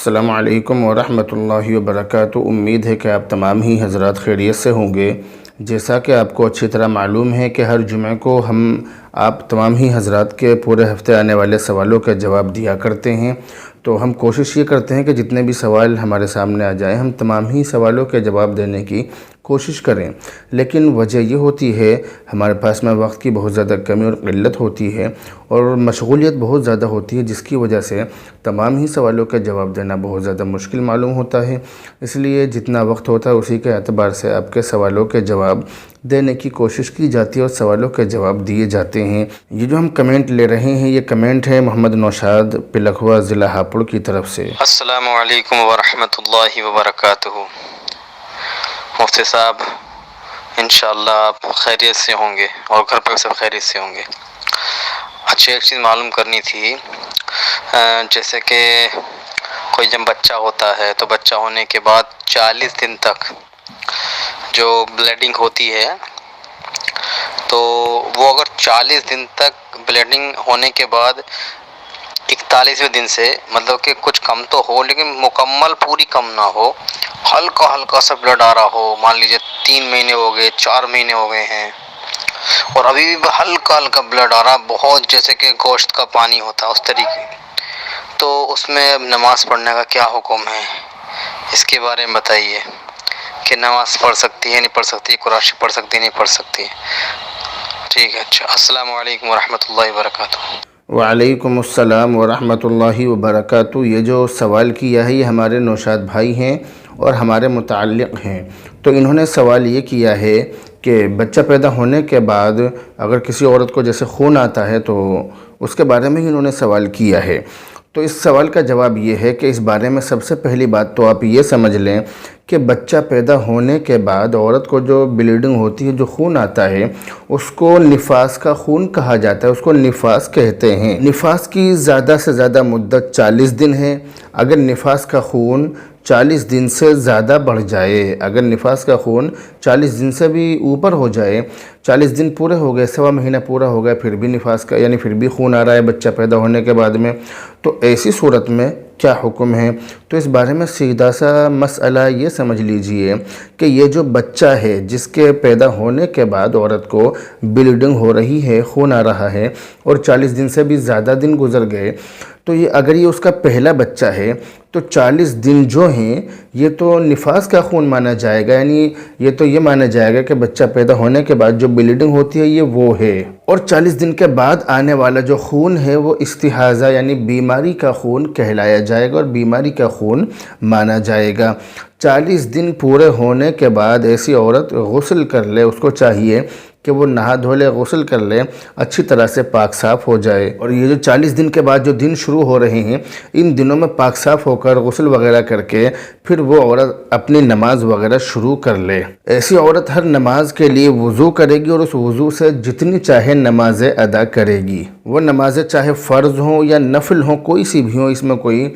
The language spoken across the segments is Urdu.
السلام علیکم ورحمۃ اللہ وبرکاتہ۔ امید ہے کہ آپ تمام ہی حضرات خیریت سے ہوں گے۔ جیسا کہ آپ کو اچھی طرح معلوم ہے کہ ہر جمعہ کو آپ تمام ہی حضرات کے پورے ہفتے آنے والے سوالوں کا جواب دیا کرتے ہیں، تو ہم کوشش یہ کرتے ہیں کہ جتنے بھی سوال ہمارے سامنے آ جائیں ہم تمام ہی سوالوں کے جواب دینے کی کوشش کریں، لیکن وجہ یہ ہوتی ہے ہمارے پاس میں وقت کی بہت زیادہ کمی اور قلت ہوتی ہے اور مشغولیت بہت زیادہ ہوتی ہے، جس کی وجہ سے تمام ہی سوالوں کا جواب دینا بہت زیادہ مشکل معلوم ہوتا ہے۔ اس لیے جتنا وقت ہوتا ہے اسی کے اعتبار سے آپ کے سوالوں کے جواب دینے کی کوشش کی جاتی ہے اور سوالوں کے جواب دیے جاتے ہیں۔ یہ جو ہم کمنٹ لے رہے ہیں یہ کمنٹ ہے محمد نوشاد پلکھوا ضلع ہاپوڑ کی طرف سے۔ السلام علیکم ورحمۃ اللہ وبرکاتہ۔ مفتی صاحب انشاءاللہ آپ خیریت سے ہوں گے اور گھر پر سب خیریت سے ہوں گے۔ اچھا، ایک چیز معلوم کرنی تھی، جیسے کہ کوئی جب بچہ ہوتا ہے تو بچہ ہونے کے بعد 40 دن تک جو بلیڈنگ ہوتی ہے، تو وہ اگر 40 دن تک بلیڈنگ ہونے کے بعد 41ویں دن سے مطلب کہ کچھ کم تو ہو لیکن مکمل پوری کم نہ ہو، ہلکا ہلکا سا بلڈ آ رہا ہو، مان لیجیے 3 مہینے ہو گئے، 4 مہینے ہو گئے ہیں اور ابھی بھی ہلکا ہلکا بلڈ آ رہا، بہت جیسے کہ گوشت کا پانی ہوتا ہے اس طریقے، تو اس میں نماز پڑھنے کا کیا حکم ہے؟ اس کے بارے میں بتائیے کہ نماز پڑھ سکتی ہے نہیں پڑھ سکتی، قرآن پڑھ سکتی ہے نہیں پڑھ سکتی؟ ٹھیک ہے، اچھا، السلام علیکم ورحمۃ اللہ وبرکاتہ۔ وعلیکم السلام ورحمۃ اللہ وبرکاتہ۔ یہ جو سوال کیا ہے یہ ہمارے نوشاد بھائی ہیں اور ہمارے متعلق ہیں۔ تو انہوں نے سوال یہ کیا ہے کہ بچہ پیدا ہونے کے بعد اگر کسی عورت کو جیسے خون آتا ہے تو اس کے بارے میں ہی انہوں نے سوال کیا ہے۔ تو اس سوال کا جواب یہ ہے کہ اس بارے میں سب سے پہلی بات تو آپ یہ سمجھ لیں کہ بچہ پیدا ہونے کے بعد عورت کو جو بلیڈنگ ہوتی ہے، جو خون آتا ہے، اس کو نفاس کا خون کہا جاتا ہے، اس کو نفاس کہتے ہیں۔ نفاس کی زیادہ سے زیادہ مدت 40 دن ہے۔ اگر نفاس کا خون 40 دن سے زیادہ بڑھ جائے، اگر نفاس کا خون 40 دن سے بھی اوپر ہو جائے، 40 دن پورے ہو گئے، 1.25 مہینہ پورا ہو گیا، پھر بھی نفاس کا یعنی پھر بھی خون آ رہا ہے بچہ پیدا ہونے کے بعد میں، تو ایسی صورت میں کیا حکم ہے؟ تو اس بارے میں سیدھا سا مسئلہ یہ سمجھ لیجئے کہ یہ جو بچہ ہے جس کے پیدا ہونے کے بعد عورت کو بلیڈنگ ہو رہی ہے، خون آ رہا ہے اور 40 دن سے بھی زیادہ دن گزر گئے، تو اگر یہ اس کا پہلا بچہ ہے تو 40 دن جو ہیں یہ تو نفاس کا خون مانا جائے گا، یعنی یہ تو یہ مانا جائے گا کہ بچہ پیدا ہونے کے بعد جو بلیڈنگ ہوتی ہے یہ وہ ہے، اور 40 دن کے بعد آنے والا جو خون ہے وہ استحاضہ یعنی بیماری کا خون کہلایا جائے گا اور بیماری کا خون مانا جائے گا۔ 40 دن پورے ہونے کے بعد ایسی عورت غسل کر لے، اس کو چاہیے کہ وہ نہا دھو لے، غسل کر لے، اچھی طرح سے پاک صاف ہو جائے، اور یہ جو 40 دن کے بعد جو دن شروع ہو رہے ہیں ان دنوں میں پاک صاف ہو کر غسل وغیرہ کر کے پھر وہ عورت اپنی نماز وغیرہ شروع کر لے۔ ایسی عورت ہر نماز کے لیے وضو کرے گی اور اس وضو سے جتنی چاہے نمازیں ادا کرے گی، وہ نمازیں چاہے فرض ہوں یا نفل ہوں، کوئی سی بھی ہوں، اس میں کوئی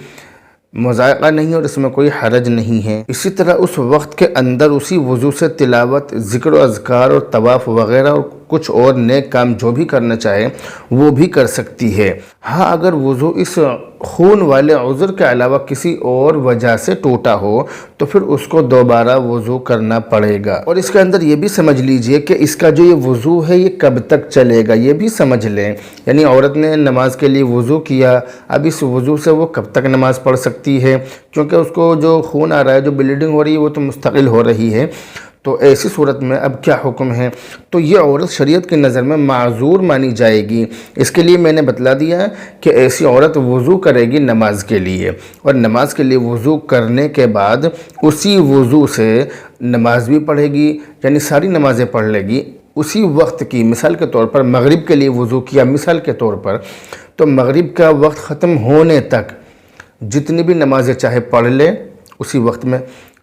مذائقہ نہیں اور اس میں کوئی حرج نہیں ہے۔ اسی طرح اس وقت کے اندر اسی وضو سے تلاوت، ذکر و اذکار اور طواف وغیرہ اور کچھ اور نیک کام جو بھی کرنا چاہے وہ بھی کر سکتی ہے۔ ہاں، اگر وضو اس خون والے عذر کے علاوہ کسی اور وجہ سے ٹوٹا ہو تو پھر اس کو دوبارہ وضو کرنا پڑے گا، اور اس کے اندر یہ بھی سمجھ لیجئے کہ اس کا جو یہ وضو ہے یہ کب تک چلے گا، یہ بھی سمجھ لیں، یعنی عورت نے نماز کے لیے وضو کیا، اب اس وضو سے وہ کب تک نماز پڑھ سکتی ہے، کیونکہ اس کو جو خون آ رہا ہے، جو بلیڈنگ ہو رہی ہے وہ تو مستقل ہو رہی ہے، تو ایسی صورت میں اب کیا حکم ہے؟ تو یہ عورت شریعت کی نظر میں معذور مانی جائے گی۔ اس کے لیے میں نے بتلا دیا کہ ایسی عورت وضو کرے گی نماز کے لیے، اور نماز کے لیے وضو کرنے کے بعد اسی وضو سے نماز بھی پڑھے گی، یعنی ساری نمازیں پڑھ لے گی اسی وقت کی۔ مثال کے طور پر مغرب کے لیے وضو کیا مثال کے طور پر، تو مغرب کا وقت ختم ہونے تک جتنی بھی نمازیں چاہے پڑھ لے اسی وقت میں۔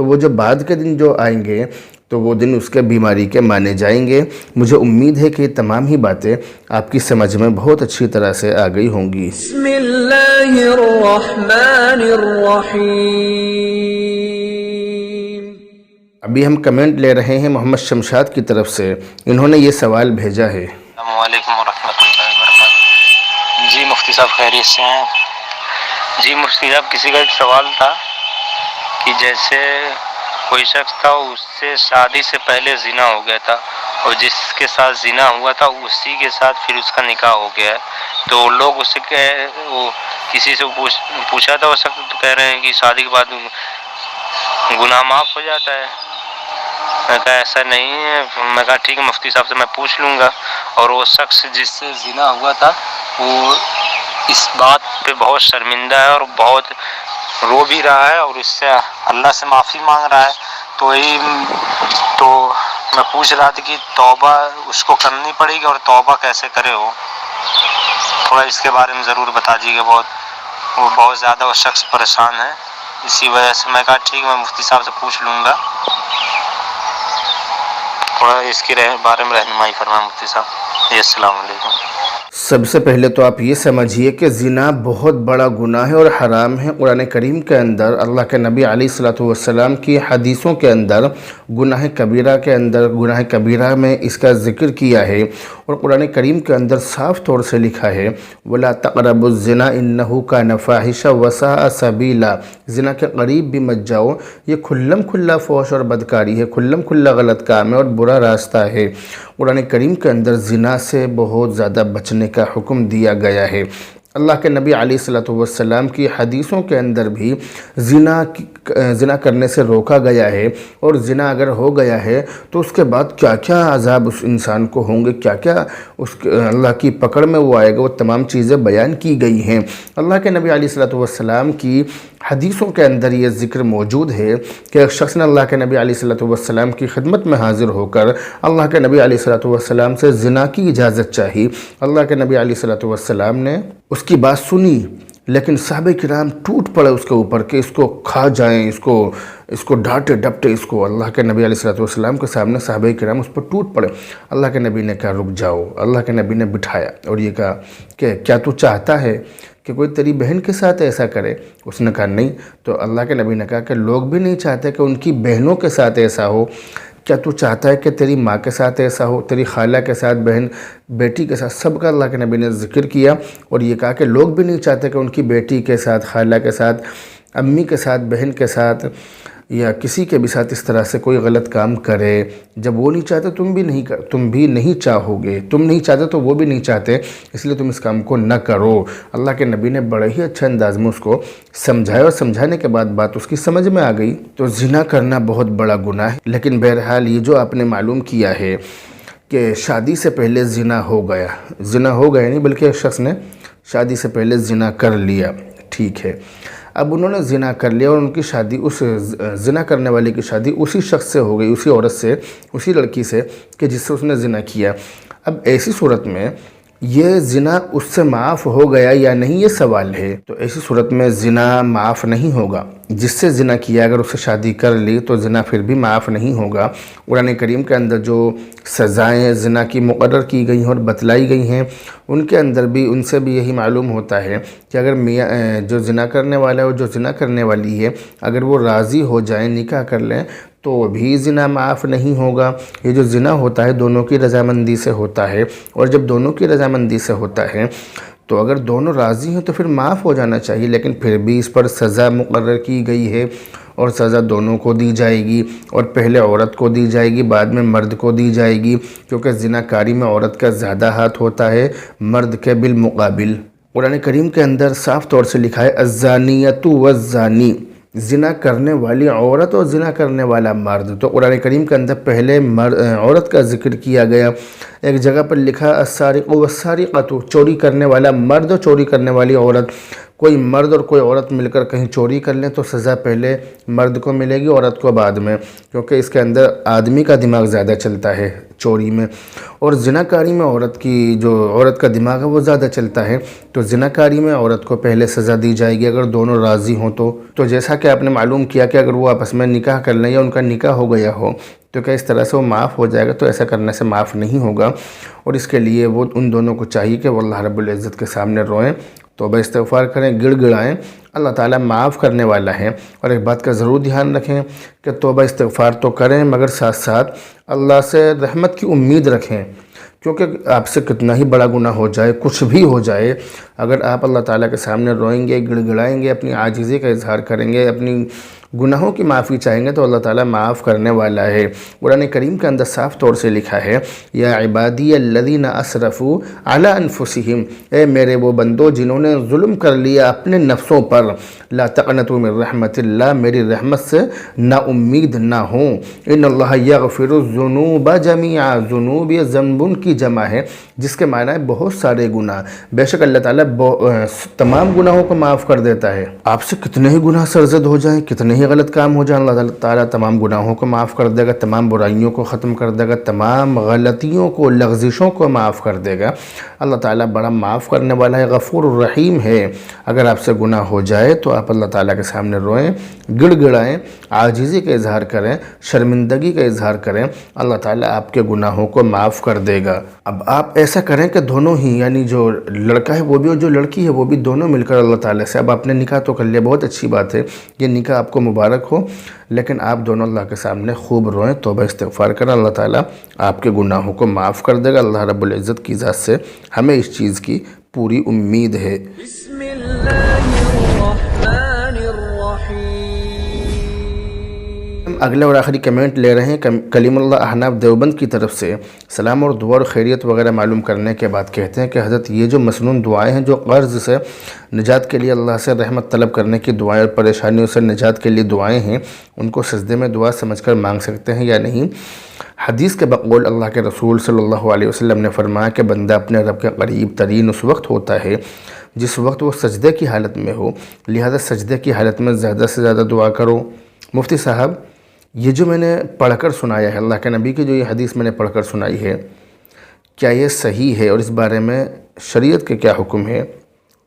تو وہ جو بعد کے دن جو آئیں گے تو وہ دن اس کے بیماری کے مانے جائیں گے۔ مجھے امید ہے کہ یہ تمام ہی باتیں آپ کی سمجھ میں بہت اچھی طرح سے آ گئی ہوں گی۔ بسم اللہ الرحمن الرحیم۔ ابھی ہم کمنٹ لے رہے ہیں محمد شمشاد کی طرف سے، انہوں نے یہ سوال بھیجا ہے۔ السلام علیکم ورحمۃ اللہ وبرکاتہ۔ جی مفتی صاحب خیریت سے ہیں؟ جی مفتی صاحب، کسی کا ایک سوال تھا کہ جیسے کوئی شخص تھا، اس سے شادی سے پہلے زنا ہو گیا تھا، اور جس کے ساتھ زنا ہوا تھا اسی کے ساتھ پھر اس کا نکاح ہو گیا ہے، تو لوگ اس سے کسی سے پوچھا تھا، وہ شخص تو کہہ رہے ہیں کہ شادی کے بعد گناہ معاف ہو جاتا ہے۔ میں کہا ایسا نہیں ہے، میں کہا ٹھیک ہے مفتی صاحب سے میں پوچھ لوں گا۔ اور وہ شخص جس سے زنا ہوا تھا وہ اس بات پہ بہت شرمندہ ہے اور بہت رو بھی رہا ہے اور اس سے اللہ سے معافی مانگ رہا ہے۔ تو میں پوچھ رہا تھا کہ توبہ اس کو کرنی پڑے گی اور توبہ کیسے کرے وہ، تھوڑا اس کے بارے میں ضرور بتا دیجیے۔ وہ بہت زیادہ وہ شخص پریشان ہے، اسی وجہ سے میں کہا ٹھیک میں مفتی صاحب سے پوچھ لوں گا، تھوڑا اس کے بارے میں رہنمائی فرمائیں مفتی صاحب۔ السلام علیکم۔ سب سے پہلے تو آپ یہ سمجھیے کہ زنا بہت بڑا گناہ ہے اور حرام ہے۔ قرآن کریم کے اندر اللہ کے نبی علیہ الصلوۃ والسلام کی حدیثوں کے اندر گناہ کبیرہ کے اندر گناہ کبیرہ میں اس کا ذکر کیا ہے، اور قرآن کریم کے اندر صاف طور سے لکھا ہے وَلَا تَقْرَبُوا الزِّنَا إِنَّهُ كَانَ فَاحِشًا وَسَاءَ سَبِيلًا، زنا کے قریب بھی مت جاؤ، یہ کھلم کھلا فحش اور بدکاری ہے، کھلم کھلا غلط کام ہے اور برا راستہ ہے۔ قرآن کریم کے اندر زنا سے بہت زیادہ بچنے کا حکم دیا گیا ہے۔ اللہ کے نبی علیہ الصلوۃ والسلام کی حدیثوں کے اندر بھی زنا کرنے سے روکا گیا ہے، اور زنا اگر ہو گیا ہے تو اس کے بعد کیا کیا عذاب اس انسان کو ہوں گے، کیا کیا اللہ کی پکڑ میں وہ آئے گا، وہ تمام چیزیں بیان کی گئی ہیں۔ اللہ کے نبی علیہ الصلوۃ والسلام کی حدیثوں کے اندر یہ ذکر موجود ہے کہ ایک شخص نے اللہ کے نبی علیہ الصلوۃ والسلام کی خدمت میں حاضر ہو کر اللہ کے نبی علیہ الصلوۃ والسلام سے زنا کی اجازت چاہی۔ اللہ کے نبی علیہ الصلوۃ والسلام نے اس کی بات سنی، لیکن صحابہ کرام ٹوٹ پڑے اس کے اوپر کہ اس کو کھا جائیں، اس کو ڈانٹے ڈپٹے اس کو۔ اللہ کے نبی علیہ الصلوۃ والسلام کے سامنے صحابہ کرام اس پر ٹوٹ پڑے۔ اللہ کے نبی نے کہا رک جاؤ، اللہ کے نبی نے بٹھایا اور یہ کہا کہ کیا تو چاہتا ہے کہ کوئی تیری بہن کے ساتھ ایسا کرے؟ اس نے کہا نہیں۔ تو اللہ کے نبی نے کہا کہ لوگ بھی نہیں چاہتے کہ ان کی بہنوں کے ساتھ ایسا ہو، کیا تو چاہتا ہے کہ تیری ماں کے ساتھ ایسا ہو، تیری خالہ کے ساتھ، بہن بیٹی کے ساتھ، سب کا اللہ کے نبی نے ذکر کیا، اور یہ کہا کہ لوگ بھی نہیں چاہتے کہ ان کی بیٹی کے ساتھ، خالہ کے ساتھ، امی کے ساتھ، بہن کے ساتھ یا کسی کے بھی ساتھ اس طرح سے کوئی غلط کام کرے۔ جب وہ نہیں چاہتے تم بھی نہیں چاہو گے، تم نہیں چاہتے تو وہ بھی نہیں چاہتے، اس لیے تم اس کام کو نہ کرو۔ اللہ کے نبی نے بڑے ہی اچھے انداز میں اس کو سمجھایا، اور سمجھانے کے بعد بات اس کی سمجھ میں آ گئی۔ تو زنا کرنا بہت بڑا گناہ ہے، لیکن بہرحال یہ جو آپ نے معلوم کیا ہے کہ شادی سے پہلے زنا ہو گیا نہیں بلکہ ایک شخص نے شادی سے پہلے زنا کر لیا، ٹھیک ہے۔ اب انہوں نے زنا کر لیا اور ان کی شادی، اس زنا کرنے والے کی شادی اسی شخص سے ہو گئی، اسی عورت سے، اسی لڑکی سے کہ جس سے اس نے زنا کیا۔ اب ایسی صورت میں یہ زنا اس سے معاف ہو گیا یا نہیں، یہ سوال ہے۔ تو ایسی صورت میں زنا معاف نہیں ہوگا۔ جس سے زنا کیا اگر اس سے شادی کر لی تو زنا پھر بھی معاف نہیں ہوگا۔ قرآن کریم کے اندر جو سزائیں زنا کی مقرر کی گئی ہیں اور بتلائی گئی ہیں، ان کے اندر بھی ان سے بھی یہی معلوم ہوتا ہے کہ اگر جو زنا کرنے والا ہے اور جو زنا کرنے والی ہے اگر وہ راضی ہو جائیں، نکاح کر لیں، تو بھی زنا معاف نہیں ہوگا۔ یہ جو زنا ہوتا ہے دونوں کی رضامندی سے ہوتا ہے، اور جب دونوں کی رضامندی سے ہوتا ہے تو اگر دونوں راضی ہیں تو پھر معاف ہو جانا چاہیے، لیکن پھر بھی اس پر سزا مقرر کی گئی ہے، اور سزا دونوں کو دی جائے گی، اور پہلے عورت کو دی جائے گی، بعد میں مرد کو دی جائے گی، کیونکہ زنا کاری میں عورت کا زیادہ ہاتھ ہوتا ہے مرد کے بالمقابل۔ قرآن کریم کے اندر صاف طور سے لکھا ہے الزانیۃ والزانی، زنا کرنے والی عورت اور زنا کرنے والا مرد۔ تو قرآن کریم کے اندر پہلے عورت کا ذکر کیا گیا، ایک جگہ پر لکھا السارق والسارقۃ، چوری کرنے والا مرد اور چوری کرنے والی عورت. کوئی مرد اور کوئی عورت مل کر کہیں چوری کر لیں تو سزا پہلے مرد کو ملے گی، عورت کو بعد میں، کیونکہ اس کے اندر آدمی کا دماغ زیادہ چلتا ہے چوری میں. اور زناکاری میں عورت کا دماغ ہے وہ زیادہ چلتا ہے، تو زناکاری میں عورت کو پہلے سزا دی جائے گی اگر دونوں راضی ہوں تو جیسا کہ آپ نے معلوم کیا کہ اگر وہ آپس میں نکاح کر لیں یا ان کا نکاح ہو گیا ہو تو کیا اس طرح سے وہ معاف ہو جائے گا؟ تو ایسا کرنے سے معاف نہیں ہوگا، اور اس کے لیے وہ ان دونوں کو چاہیے کہ وہ اللہ رب العزت کے سامنے روئیں، توبہ استغفار کریں، گڑ گڑائیں. اللہ تعالیٰ معاف کرنے والا ہے. اور ایک بات کا ضرور دھیان رکھیں کہ توبہ استغفار تو کریں مگر ساتھ ساتھ اللہ سے رحمت کی امید رکھیں، کیونکہ آپ سے کتنا ہی بڑا گناہ ہو جائے، کچھ بھی ہو جائے، اگر آپ اللہ تعالیٰ کے سامنے روئیں گے، گڑ گڑائیں گے، اپنی عاجزی کا اظہار کریں گے، اپنی گناہوں کی معافی چاہیں گے تو اللہ تعالیٰ معاف کرنے والا ہے. قرآن کریم کے اندر صاف طور سے لکھا ہے یا عبادی الذین اسرفوا علی انفسہم، اے میرے وہ بندو جنہوں نے ظلم کر لیا اپنے نفسوں پر، لا تقنطوا من رحمت اللہ، میری رحمت سے نا امید نہ ہوں. ان اللہ یغفر الذنوب جميعا، ذنوب یہ ذنبن کی جمع ہے جس کے معنی ہے بہت سارے گناہ. بے شک اللہ تعالیٰ تمام گناہوں کو معاف کر دیتا ہے. آپ سے کتنے ہی گناہ سرزد ہو جائیں، کتنے ہی غلط کام ہو جائیں، اللہ تعالیٰ تمام گناہوں کو معاف کر دے گا، تمام برائیوں کو ختم کر دے گا، تمام غلطیوں کو، لغزشوں کو معاف کر دے گا. اللہ تعالیٰ بڑا معاف کرنے والا ہے، غفور الرحیم ہے. اگر آپ سے گناہ ہو جائے تو آپ اللہ تعالیٰ کے سامنے روئیں، گڑ گڑائیں، عاجزی کا اظہار کریں، شرمندگی کا اظہار کریں، اللہ تعالیٰ آپ کے گناہوں کو معاف کر دے گا. اب آپ ایسا کریں کہ دونوں ہی، یعنی جو لڑکا ہے وہ بھی اور جو لڑکی ہے وہ بھی، دونوں مل کر اللہ تعالیٰ سے، اب آپ نے نکاح تو کر لیا، بہت اچھی بات ہے، یہ نکاح آپ کو مبارک ہو، لیکن آپ دونوں اللہ کے سامنے خوب روئیں، توبہ استغفار کریں، اللہ تعالیٰ آپ کے گناہوں کو معاف کر دے گا. اللہ رب العزت کی ذات سے ہمیں اس چیز کی پوری امید ہے. بسم اللہ الرحمن الرحیم. ہم اگلا اور آخری کمنٹ لے رہے ہیں کلیم اللہ احناف دیوبند کی طرف سے. سلام اور دعا اور خیریت وغیرہ معلوم کرنے کے بعد کہتے ہیں کہ حضرت یہ جو مسنون دعائیں ہیں جو قرض سے نجات کے لیے اللہ سے رحمت طلب کرنے کی دعائیں اور پریشانیوں سے نجات کے لیے دعائیں ہیں، ان کو سجدے میں دعا سمجھ کر مانگ سکتے ہیں یا نہیں؟ حدیث کے بقول اللہ کے رسول صلی اللہ علیہ وسلم نے فرمایا کہ بندہ اپنے رب کے قریب ترین اس وقت ہوتا ہے جس وقت وہ سجدے کی حالت میں ہو، لہذا سجدے کی حالت میں زیادہ سے زیادہ دعا کرو. مفتی صاحب، یہ جو میں نے پڑھ کر سنایا ہے، اللہ کے نبی کی جو یہ حدیث میں نے پڑھ کر سنائی ہے، کیا یہ صحیح ہے اور اس بارے میں شریعت کے کیا حکم ہے؟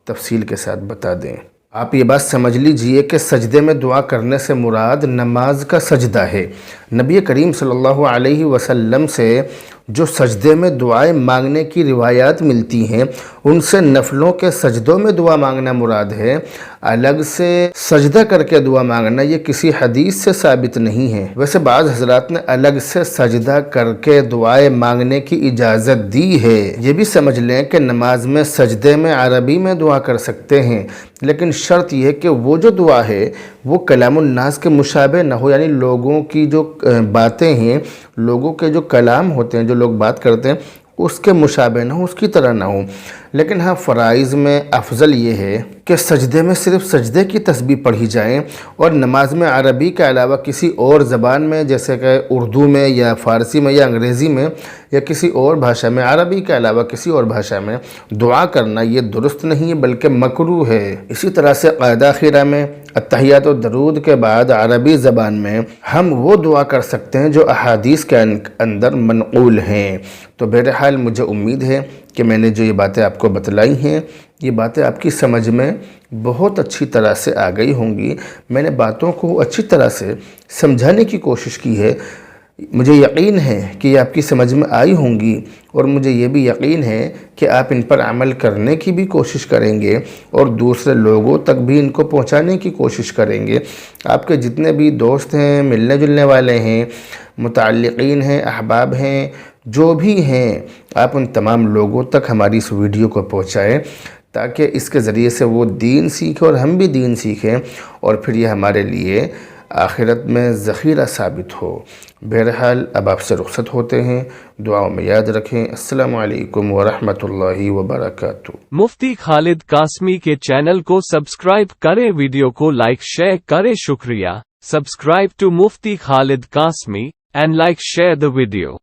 تفصیل کے ساتھ بتا دیں. آپ یہ بات سمجھ لیجئے کہ سجدے میں دعا کرنے سے مراد نماز کا سجدہ ہے. نبی کریم صلی اللہ علیہ وسلم سے جو سجدے میں دعائیں مانگنے کی روایات ملتی ہیں ان سے نفلوں کے سجدوں میں دعا مانگنا مراد ہے. الگ سے سجدہ کر کے دعا مانگنا یہ کسی حدیث سے ثابت نہیں ہے. ویسے بعض حضرات نے الگ سے سجدہ کر کے دعائیں مانگنے کی اجازت دی ہے. یہ بھی سمجھ لیں کہ نماز میں سجدے میں عربی میں دعا کر سکتے ہیں، لیکن شرط یہ ہے کہ وہ جو دعا ہے وہ کلام الناس کے مشابہ نہ ہو، یعنی لوگوں کی جو باتیں ہیں، لوگوں کے جو کلام ہوتے ہیں، جو لوگ بات کرتے ہیں اس کے مشابہ نہ ہو، اس کی طرح نہ ہو. لیکن ہاں فرائض میں افضل یہ ہے کہ سجدے میں صرف سجدے کی تسبیح پڑھی جائیں اور نماز میں عربی کے علاوہ کسی اور زبان میں، جیسے کہ اردو میں یا فارسی میں یا انگریزی میں یا کسی اور بھاشا میں، عربی کے علاوہ کسی اور بھاشا میں دعا کرنا یہ درست نہیں ہے بلکہ مکروہ ہے. اسی طرح سے قاعدہ خیرہ میں التحیات و درود کے بعد عربی زبان میں ہم وہ دعا کر سکتے ہیں جو احادیث کے اندر منقول ہیں. تو بہرحال مجھے امید ہے کہ میں نے جو یہ باتیں آپ کو بتلائی ہیں یہ باتیں آپ کی سمجھ میں بہت اچھی طرح سے آ گئی ہوں گی. میں نے باتوں کو اچھی طرح سے سمجھانے کی کوشش کی ہے. مجھے یقین ہے کہ یہ آپ کی سمجھ میں آئی ہوں گی، اور مجھے یہ بھی یقین ہے کہ آپ ان پر عمل کرنے کی بھی کوشش کریں گے اور دوسرے لوگوں تک بھی ان کو پہنچانے کی کوشش کریں گے. آپ کے جتنے بھی دوست ہیں، ملنے جلنے والے ہیں، متعلقین ہیں، احباب ہیں، جو بھی ہیں، آپ ان تمام لوگوں تک ہماری اس ویڈیو کو پہنچائیں تاکہ اس کے ذریعے سے وہ دین سیکھیں اور ہم بھی دین سیکھیں، اور پھر یہ ہمارے لیے آخرت میں ذخیرہ ثابت ہو. بہرحال اب آپ سے رخصت ہوتے ہیں. دعاؤں میں یاد رکھیں. السلام علیکم ورحمۃ اللہ وبرکاتہ. مفتی خالد قاسمی کے چینل کو سبسکرائب کریں، ویڈیو کو لائک شیئر کریں. شکریہ. Subscribe to Mufti Khalid Qasmi and like share the video.